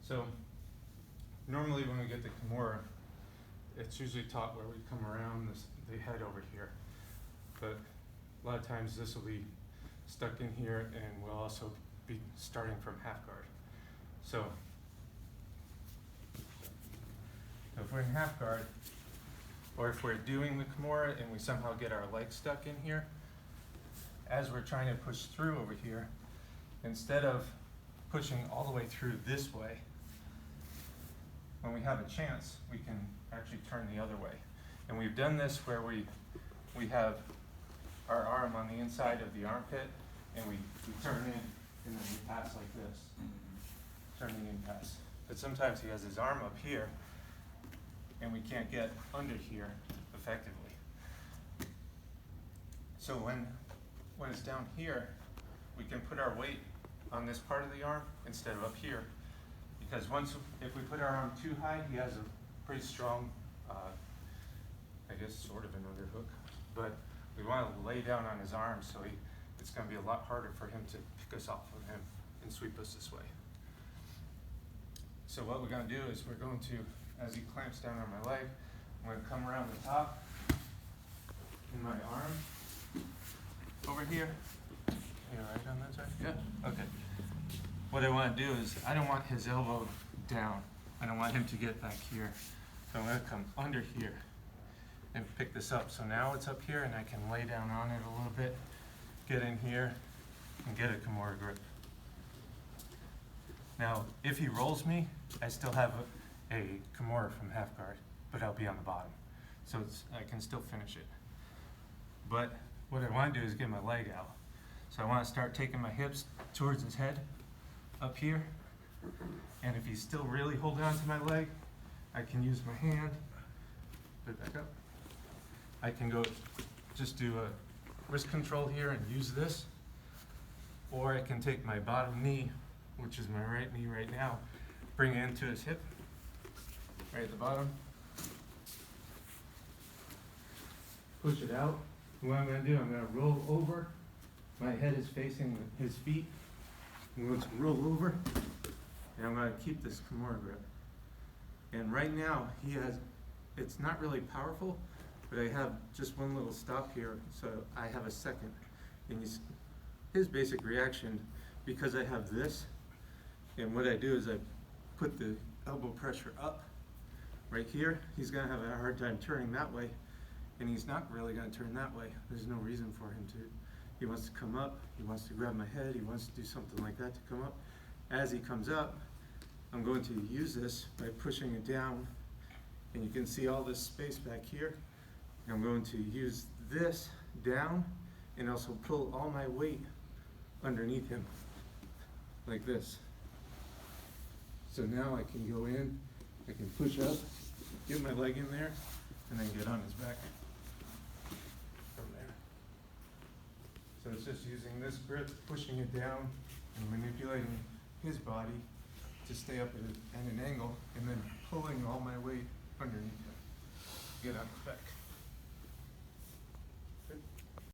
So normally when we get the kimura, it's usually taught where we come around the head over here. But a lot of times this will be stuck in here, and we'll also be starting from half guard. So if we're in half guard, or if we're doing the kimura and we somehow get our leg stuck in here, as we're trying to push through over here, instead of pushing all the way through this way, when we have a chance, we can actually turn the other way. And we've done this where we have our arm on the inside of the armpit, and we turn in, and then we pass like this. Turning in pass. But sometimes he has his arm up here, and we can't get under here effectively. So when it's down here, we can put our weight on this part of the arm instead of up here. Because if we put our arm too high, he has a pretty strong, I guess sort of an underhook, but we want to lay down on his arm, so it's going to be a lot harder for him to pick us off of him and sweep us this way. So what we're going to do is we're going to, as he clamps down on my leg, I'm going to come around the top in my arm over here. You all right on that side? Yeah. Okay. What I want to do is, I don't want his elbow down. I don't want him to get back here. So I'm going to come under here and pick this up. So now it's up here, and I can lay down on it a little bit, get in here, and get a kimura grip. Now, if he rolls me, I still have a kimura from half guard, but I'll be on the bottom. So I can still finish it. But what I want to do is get my leg out. So I want to start taking my hips towards his head, up here, and if he's still really holding on to my leg, I can use my hand, put it back up. I can go just do a wrist control here and use this, or I can take my bottom knee, which is my right knee right now, bring it into his hip, right at the bottom, push it out. What I'm going to do, I'm going to roll over. My head is facing his feet. I'm going to roll over, and I'm going to keep this kimura grip. And right now, it's not really powerful, but I have just one little stop here, so I have a second. And his basic reaction, because I have this, and what I do is I put the elbow pressure up right here. He's going to have a hard time turning that way, and he's not really going to turn that way. There's no reason for him to. He wants to come up, he wants to grab my head, he wants to do something like that to come up. As he comes up, I'm going to use this by pushing it down, and you can see all this space back here. I'm going to use this down and also pull all my weight underneath him, like this. So now I can go in, I can push up, get my leg in there, and then get on his back. So it's just using this grip, pushing it down, and manipulating his body to stay up at an angle, and then pulling all my weight underneath him. Get on his back.